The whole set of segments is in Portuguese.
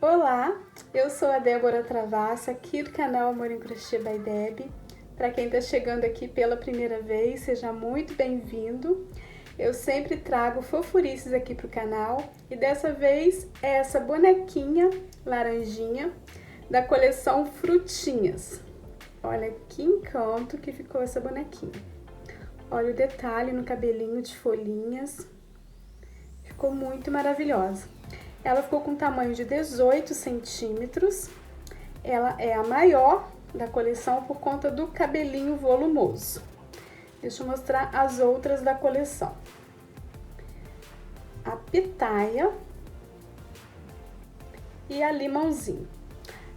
Olá, eu sou a Débora Travassa, aqui do canal Amor em Crochê by Deb. Para quem está chegando aqui pela primeira vez, seja muito bem-vindo. Eu sempre trago fofurices aqui para o canal e dessa vez é essa bonequinha laranjinha da coleção Frutinhas. Olha que encanto que ficou essa bonequinha. Olha o detalhe no cabelinho de folhinhas. Ficou muito maravilhosa. Ela ficou com tamanho de 18 centímetros. Ela é a maior da coleção por conta do cabelinho volumoso. Deixa eu mostrar as outras da coleção. A pitaia e a limãozinho.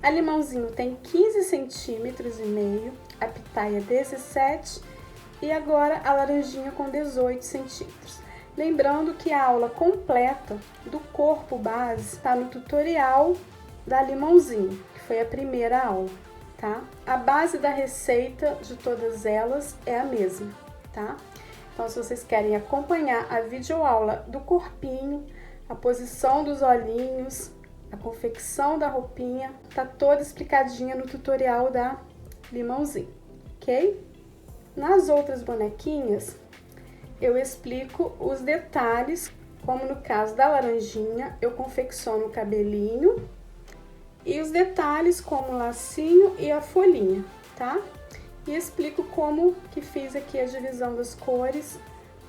A limãozinho tem 15 centímetros e meio, a pitaia 17 e agora a laranjinha com 18 centímetros. Lembrando que a aula completa do corpo base está no tutorial da limãozinho, que foi a primeira aula, tá? A base da receita de todas elas é a mesma, tá? Então, se vocês querem acompanhar a videoaula do corpinho, a posição dos olhinhos, a confecção da roupinha, tá toda explicadinha no tutorial da limãozinho, ok? Nas outras bonequinhas, eu explico os detalhes, como no caso da laranjinha, eu confecciono o cabelinho e os detalhes como o lacinho e a folhinha, tá? E explico como que fiz aqui a divisão das cores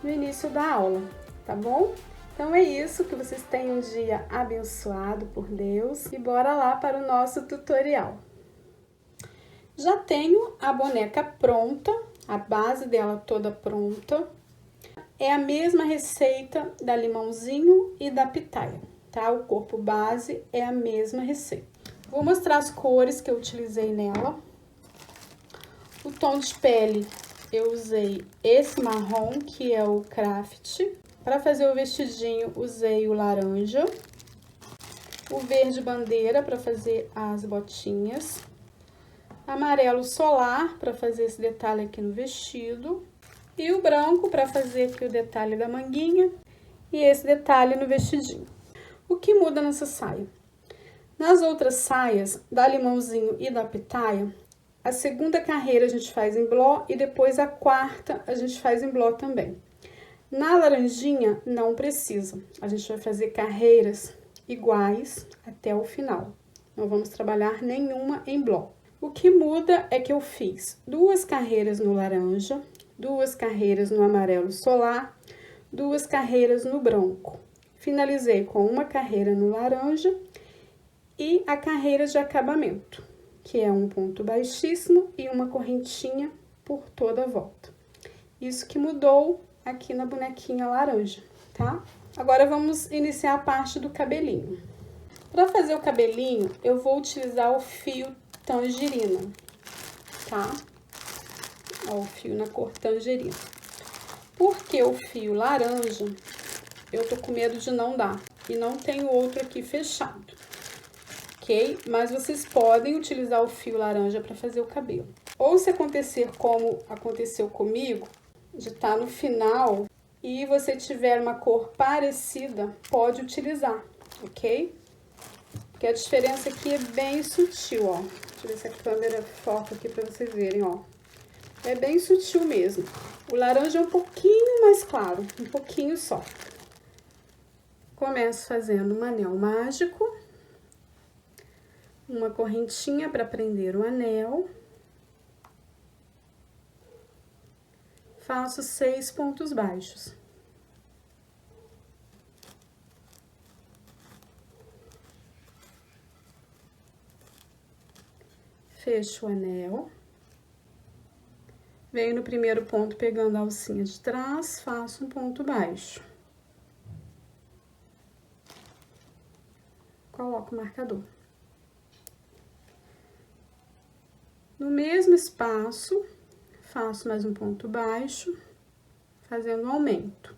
no início da aula, tá bom? Então é isso, que vocês tenham um dia abençoado por Deus e bora lá para o nosso tutorial. Já tenho a boneca pronta, a base dela toda pronta. É a mesma receita da limãozinho e da pitaia, tá? O corpo base é a mesma receita. Vou mostrar as cores que eu utilizei nela. O tom de pele, eu usei esse marrom, que é o Craft. Para fazer o vestidinho, usei o laranja. O verde bandeira, para fazer as botinhas. Amarelo solar, para fazer esse detalhe aqui no vestido. E o branco para fazer aqui o detalhe da manguinha e esse detalhe no vestidinho. O que muda nessa saia? Nas outras saias, da limãozinho e da pitaia, a segunda carreira a gente faz em bló e depois a quarta a gente faz em bló também. Na laranjinha, não precisa. A gente vai fazer carreiras iguais até o final. Não vamos trabalhar nenhuma em bló. O que muda é que eu fiz 2 carreiras no laranja, 2 carreiras no amarelo solar, 2 carreiras no branco. Finalizei com uma carreira no laranja e a carreira de acabamento, que é um ponto baixíssimo e uma correntinha por toda a volta. Isso que mudou aqui na bonequinha laranja, tá? Agora vamos iniciar a parte do cabelinho. Para fazer o cabelinho, eu vou utilizar o fio tangerina, tá? Ó, o fio na cor tangerina. Porque o fio laranja, eu tô com medo de não dar. E não tenho outro aqui fechado, ok? Mas vocês podem utilizar o fio laranja para fazer o cabelo. Ou se acontecer como aconteceu comigo, de estar no final e você tiver uma cor parecida, pode utilizar, ok? Porque a diferença aqui é bem sutil, ó. Deixa eu ver se a câmera foca aqui para vocês verem, ó. É bem sutil mesmo. O laranja é um pouquinho mais claro, um pouquinho só. Começo fazendo um anel mágico. Uma correntinha para prender o anel. Faço 6 pontos baixos. Fecho o anel. Venho no primeiro ponto pegando a alcinha de trás, faço um ponto baixo. Coloco o marcador. No mesmo espaço, faço mais um ponto baixo, fazendo um aumento.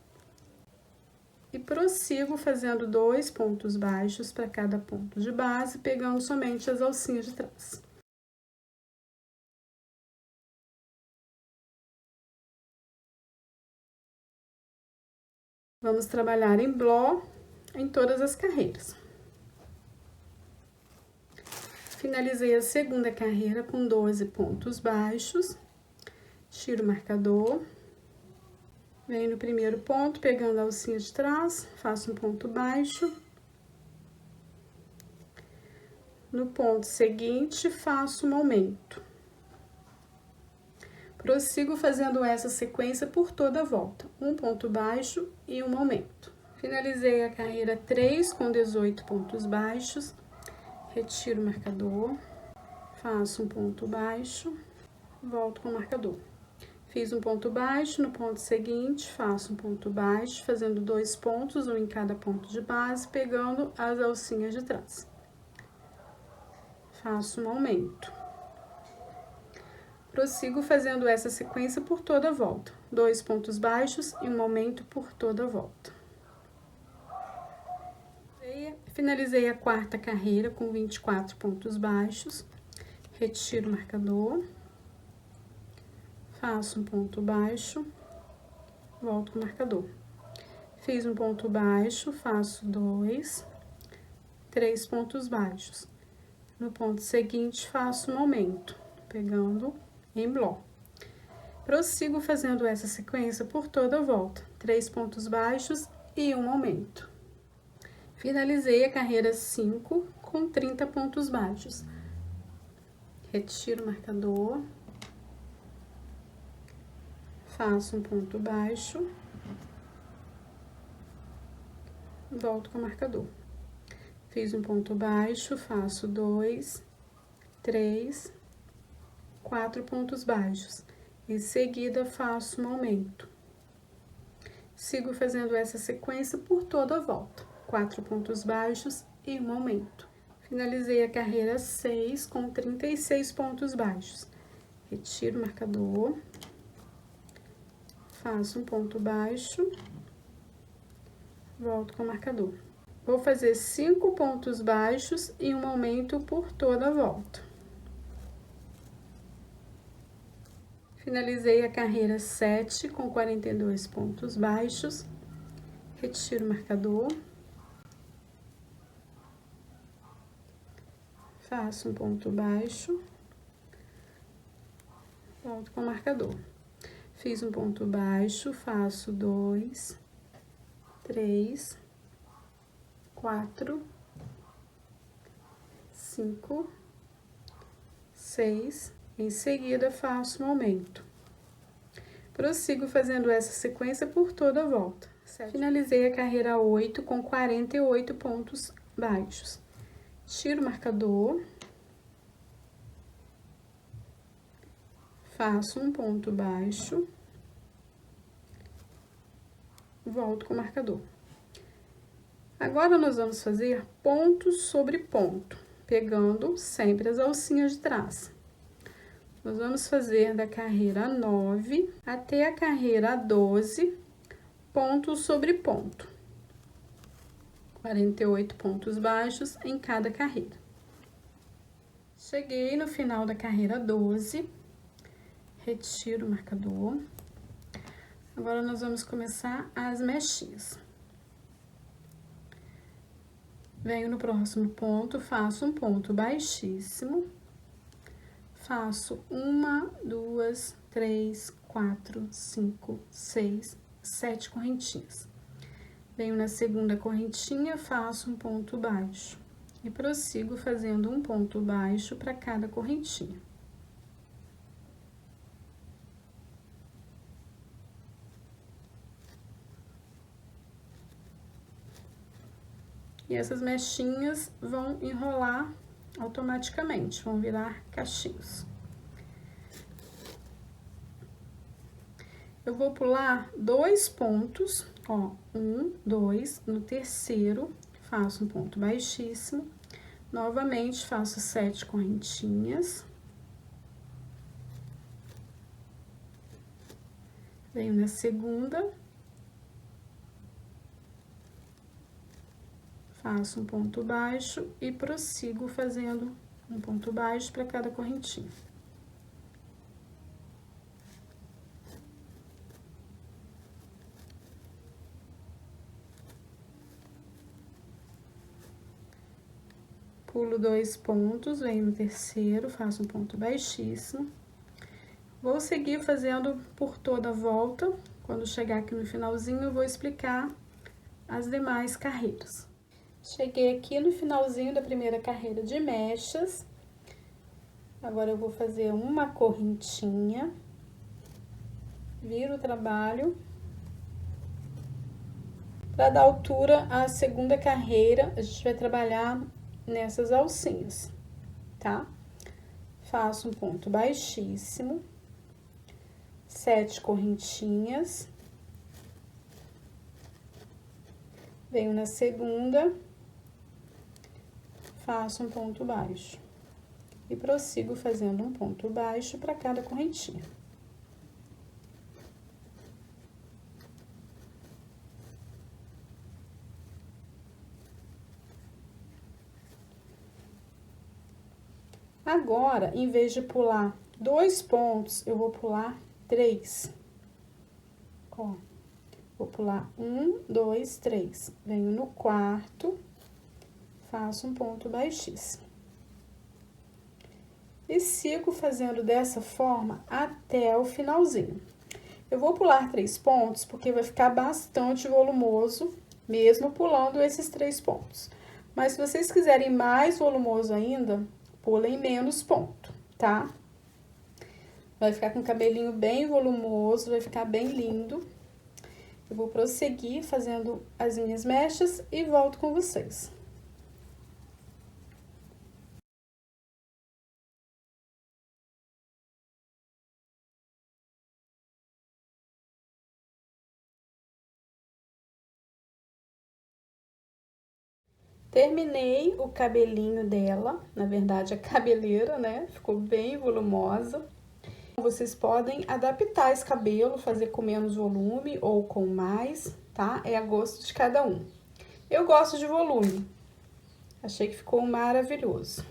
E prossigo fazendo 2 pontos baixos para cada ponto de base, pegando somente as alcinhas de trás. Vamos trabalhar em bló em todas as carreiras. Finalizei a segunda carreira com 12 pontos baixos, tiro o marcador, venho no primeiro ponto, pegando a alcinha de trás, faço um ponto baixo. No ponto seguinte, faço um aumento. Prossigo fazendo essa sequência por toda a volta, um ponto baixo e um aumento. Finalizei a carreira 3 com 18 pontos baixos, retiro o marcador, faço um ponto baixo, volto com o marcador. Fiz um ponto baixo, no ponto seguinte, faço um ponto baixo, fazendo 2 pontos, um em cada ponto de base, pegando as alcinhas de trás. Faço um aumento. Prossigo fazendo essa sequência por toda a volta, 2 pontos baixos e um aumento por toda a volta. Finalizei a quarta carreira com 24 pontos baixos, retiro o marcador, faço um ponto baixo, volto com o marcador. Fiz um ponto baixo, faço 2, 3 pontos baixos. No ponto seguinte, faço um aumento, pegando em bloco. Prossigo fazendo essa sequência por toda a volta, 3 pontos baixos e um aumento. Finalizei a carreira 5 com 30 pontos baixos. Retiro o marcador, faço um ponto baixo, volto com o marcador. Fiz um ponto baixo, faço 2, 3, 4 pontos baixos. Em seguida, faço um aumento. Sigo fazendo essa sequência por toda a volta, 4 pontos baixos e um aumento. Finalizei a carreira 6 com 36 pontos baixos. Retiro o marcador, faço um ponto baixo, volto com o marcador. Vou fazer 5 pontos baixos e um aumento por toda a volta. Finalizei a carreira 7 com 42 pontos baixos, retiro o marcador, faço um ponto baixo, volto com o marcador. Fiz um ponto baixo, faço 2, 3, 4, 5, 6, em seguida faço um aumento. Prossigo fazendo essa sequência por toda a volta. Finalizei a carreira 8 com 48 pontos baixos. Tiro o marcador, faço um ponto baixo, volto com o marcador. Agora, nós vamos fazer ponto sobre ponto, pegando sempre as alcinhas de trás. Nós vamos fazer da carreira 9 até a carreira 12, ponto sobre ponto. 48 pontos baixos em cada carreira. Cheguei no final da carreira 12, retiro o marcador. Agora, nós vamos começar as mechinhas. Venho no próximo ponto, faço um ponto baixíssimo, faço 1, 2, 3, 4, 5, 6, 7 correntinhas. Venho na segunda correntinha, faço um ponto baixo e prossigo fazendo um ponto baixo para cada correntinha. E essas mechinhas vão enrolar automaticamente, vão virar cachinhos. Eu vou pular 2 pontos, ó, 1, 2, no terceiro, faço um ponto baixíssimo, novamente faço 7 correntinhas. Venho na segunda, faço um ponto baixo e prossigo fazendo um ponto baixo para cada correntinha. pulo 2 pontos, venho no terceiro, faço um ponto baixíssimo. Vou seguir fazendo por toda a volta. Quando chegar aqui no finalzinho, eu vou explicar as demais carreiras. Cheguei aqui no finalzinho da primeira carreira de mechas. Agora, eu vou fazer uma correntinha, viro o trabalho. Para dar altura à segunda carreira, a gente vai trabalhar nessas alcinhas, tá? Faço um ponto baixíssimo, 7 correntinhas. Venho na segunda, faço um ponto baixo. E prossigo fazendo um ponto baixo para cada correntinha. Agora, em vez de pular 2 pontos, eu vou pular 3. Ó, vou pular 1, 2, 3. Venho no quarto, faço um ponto baixíssimo. E sigo fazendo dessa forma até o finalzinho. Eu vou pular 3 pontos, porque vai ficar bastante volumoso, mesmo pulando esses 3 pontos. Mas se vocês quiserem mais volumoso ainda, pulem menos ponto, tá? Vai ficar com o cabelinho bem volumoso, vai ficar bem lindo. Eu vou prosseguir fazendo as minhas mechas e volto com vocês. Terminei o cabelinho dela, na verdade a cabeleira, né? Ficou bem volumosa. Vocês podem adaptar esse cabelo, fazer com menos volume ou com mais, tá? É a gosto de cada um. Eu gosto de volume. Achei que ficou maravilhoso.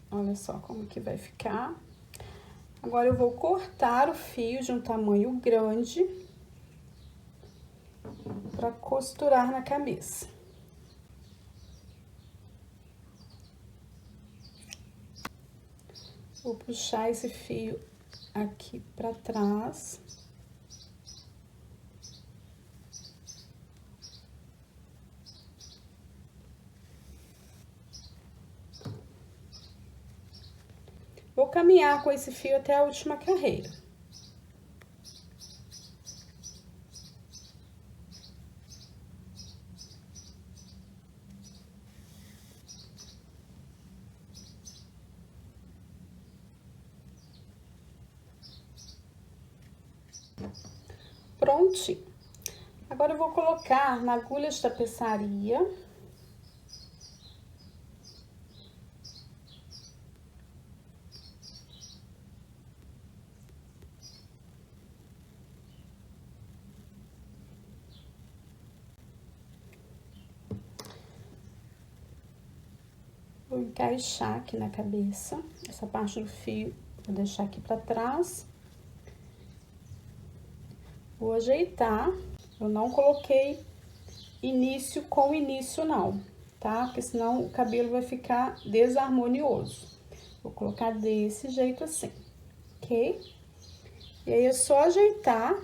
Olha só como que vai ficar. Agora, eu vou cortar o fio de um tamanho grande para costurar na cabeça. Vou puxar esse fio aqui para trás. Vou caminhar com esse fio até a última carreira. Prontinho. Agora, eu vou colocar na agulha de tapeçaria. Vou encaixar aqui na cabeça, essa parte do fio, vou deixar aqui pra trás. Vou ajeitar, eu não coloquei início com início não, tá? Porque senão o cabelo vai ficar desarmonioso. Vou colocar desse jeito assim, ok? E aí, é só ajeitar,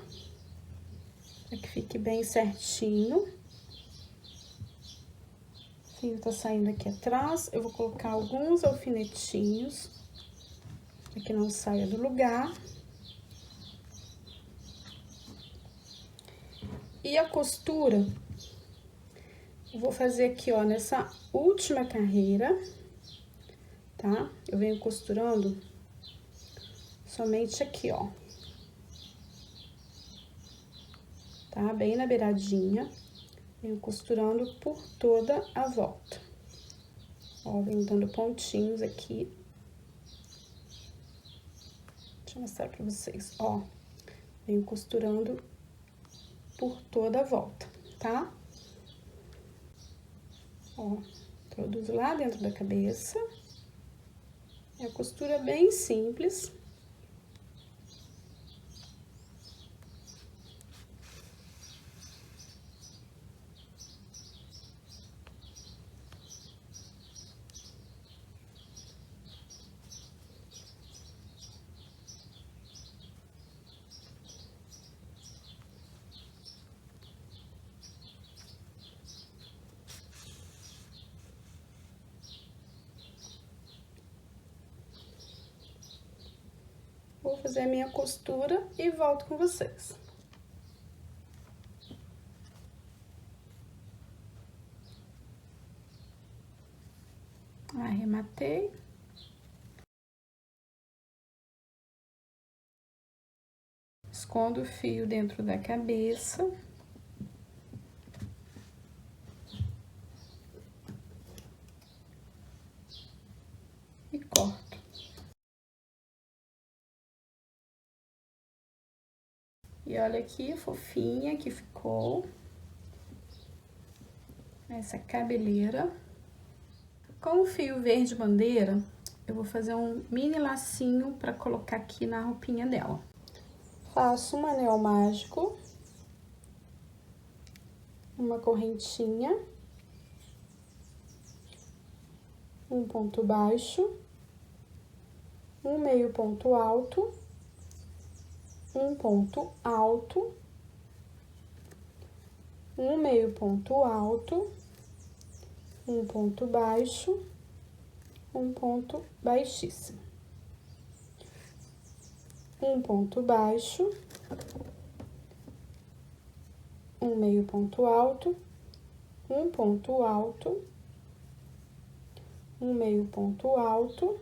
pra que fique bem certinho. O fio tá saindo aqui atrás, eu vou colocar alguns alfinetinhos, pra que não saia do lugar. E a costura, eu vou fazer aqui, ó, nessa última carreira, tá? Eu venho costurando somente aqui, ó. Tá? Bem na beiradinha. Venho costurando por toda a volta. Ó, venho dando pontinhos aqui. Deixa eu mostrar pra vocês, ó. Venho costurando por toda a volta, tá? Ó, introduzo lá dentro da cabeça. É a costura bem simples. Vou fazer a minha costura e volto com vocês. Arrematei. Escondo o fio dentro da cabeça. E corto. E olha aqui, fofinha que ficou. Essa cabeleira. Com o fio verde bandeira, eu vou fazer um mini lacinho pra colocar aqui na roupinha dela. Faço um anel mágico. Uma correntinha. Um ponto baixo. Um meio ponto alto. Um ponto alto. Um meio ponto alto. Um ponto baixo. Um ponto baixíssimo. Um ponto baixo. Um meio ponto alto. Um ponto alto. Um meio ponto alto.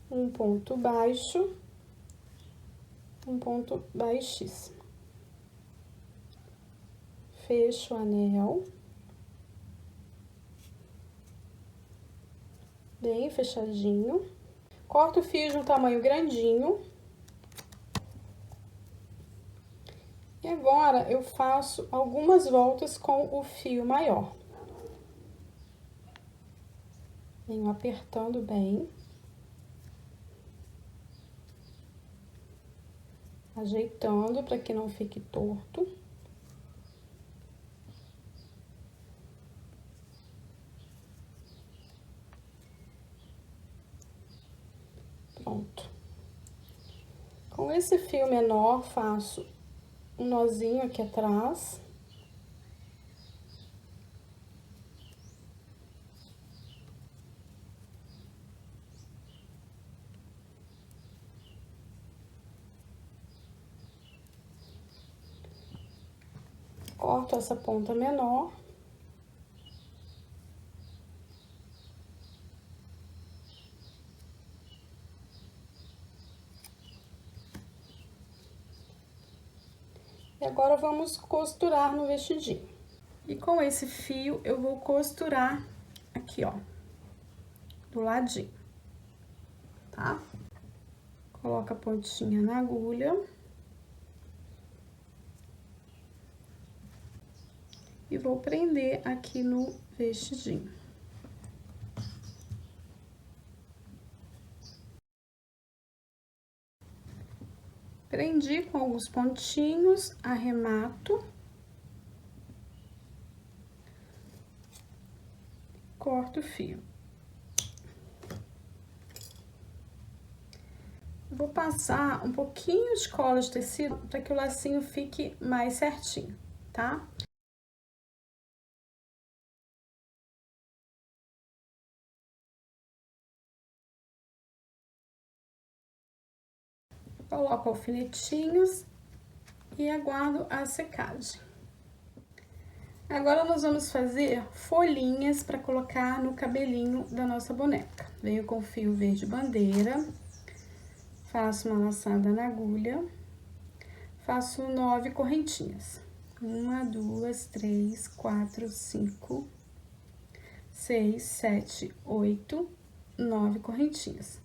Um ponto baixo. Um ponto baixíssimo. Fecho o anel. Bem fechadinho. Corto o fio de um tamanho grandinho. E agora, eu faço algumas voltas com o fio maior. Venho apertando bem. Ajeitando para que não fique torto. Pronto. Com esse fio menor, faço um nozinho aqui atrás. Corto essa ponta menor. E agora, vamos costurar no vestidinho. E com esse fio, eu vou costurar aqui, ó, do ladinho, tá? Coloca a pontinha na agulha. E vou prender aqui no vestidinho. Prendi com alguns pontinhos, arremato. Corto o fio. Vou passar um pouquinho de cola de tecido para que o lacinho fique mais certinho, tá? Coloco alfinetinhos e aguardo a secagem. Agora, nós vamos fazer folhinhas para colocar no cabelinho da nossa boneca. Venho com fio verde bandeira, faço uma laçada na agulha, faço 9 correntinhas. 1, 2, 3, 4, 5, 6, 7, 8, 9 correntinhas.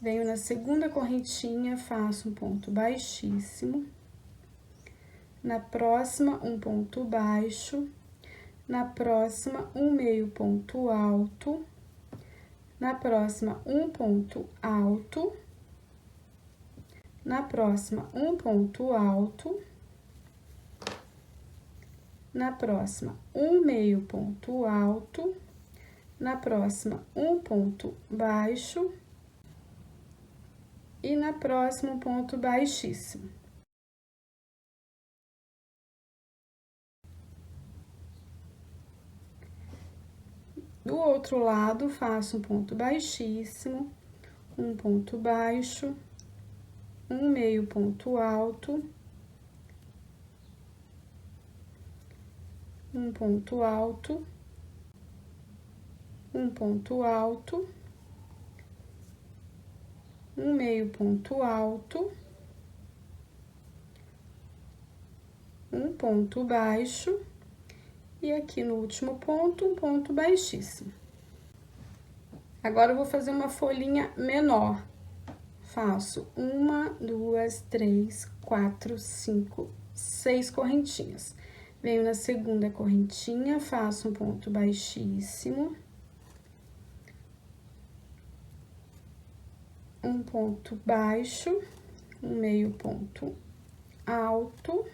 Venho na segunda correntinha, faço um ponto baixíssimo. Na próxima, um ponto baixo. Na próxima, um meio ponto alto. Na próxima, um ponto alto. Na próxima, um ponto alto. Na próxima, um meio ponto alto. Na próxima, um ponto baixo. E na próxima, um ponto baixíssimo. Do outro lado, faço um ponto baixíssimo, um ponto baixo, um meio ponto alto, um ponto alto, um ponto alto, um meio ponto alto, um ponto baixo e aqui no último ponto, um ponto baixíssimo. Agora, eu vou fazer uma folhinha menor. Faço 1, 2, 3, 4, 5, 6 correntinhas. Venho na segunda correntinha, faço um ponto baixíssimo. Um ponto baixo, um meio ponto alto,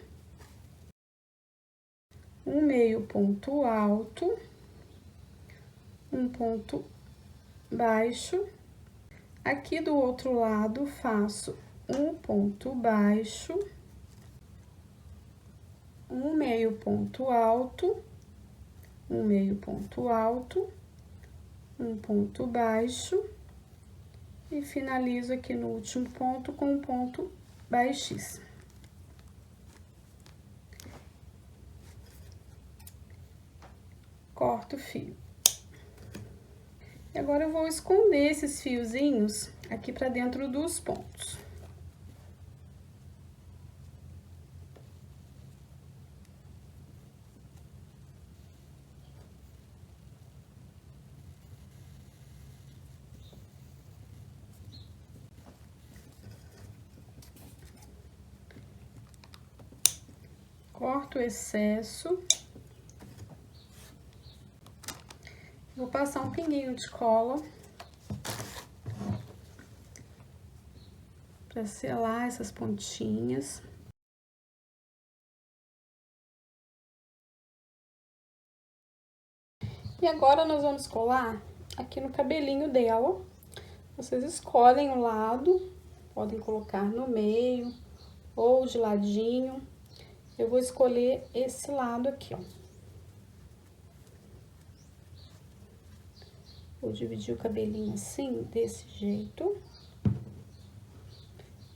um meio ponto alto, um ponto baixo. Aqui do outro lado, faço um ponto baixo, um meio ponto alto, um meio ponto alto, um ponto baixo e finalizo aqui no último ponto com um ponto baixíssimo. Corto o fio. E agora, eu vou esconder esses fiozinhos aqui pra dentro dos pontos. Corto o excesso. Vou passar um pinguinho de cola para selar essas pontinhas. E agora, nós vamos colar aqui no cabelinho dela. Vocês escolhem o lado, podem colocar no meio ou de ladinho. Eu vou escolher esse lado aqui, ó. Vou dividir o cabelinho assim, desse jeito.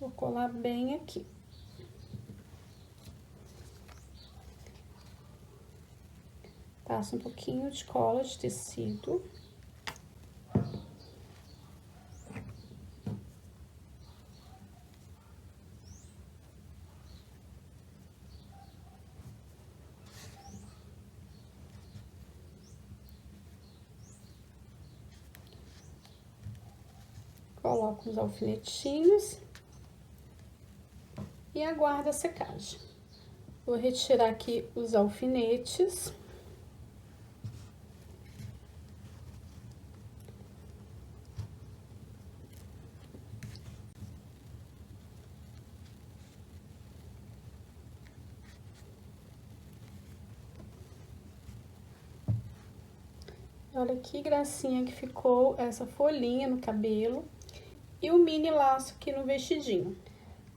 Vou colar bem aqui. Passo um pouquinho de cola de tecido. Coloco os alfinetinhos e aguardo a secagem. Vou retirar aqui os alfinetes. Olha que gracinha que ficou essa folhinha no cabelo e o mini laço aqui no vestidinho.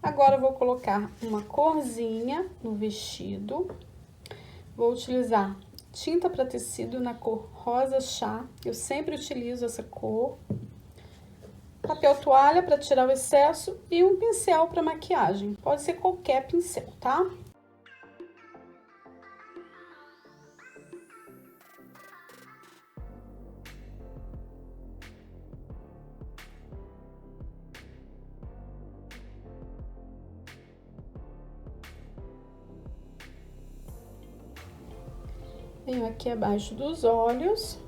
Agora, eu vou colocar uma corzinha no vestido. Vou utilizar tinta para tecido na cor rosa chá. Eu sempre utilizo essa cor. Papel toalha para tirar o excesso e um pincel para maquiagem. Pode ser qualquer pincel, tá? Venho aqui abaixo dos olhos.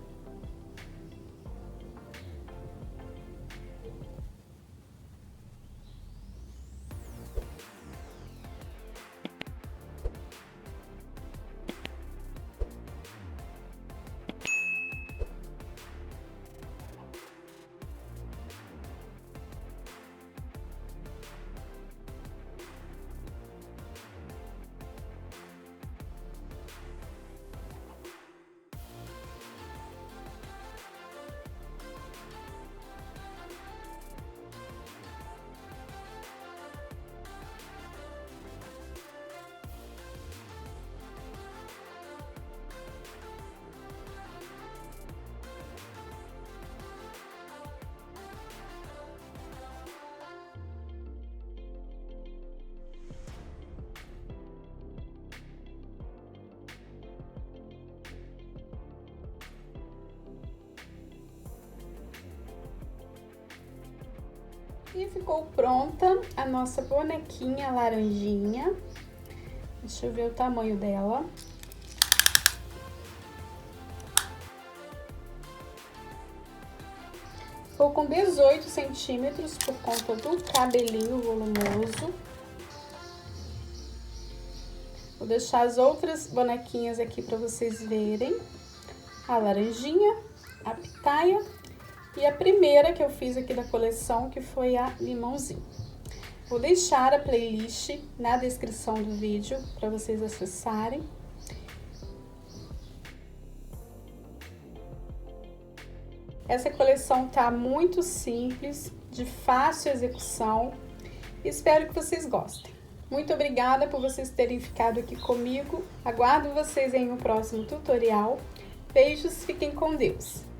E ficou pronta a nossa bonequinha laranjinha. Deixa eu ver o tamanho dela. Ficou com 18 centímetros por conta do cabelinho volumoso. Vou deixar as outras bonequinhas aqui para vocês verem. A laranjinha, a pitaia e a primeira que eu fiz aqui da coleção, que foi a limãozinho. Vou deixar a playlist na descrição do vídeo para vocês acessarem. Essa coleção tá muito simples, de fácil execução. Espero que vocês gostem. Muito obrigada por vocês terem ficado aqui comigo. Aguardo vocês em um próximo tutorial. Beijos, fiquem com Deus!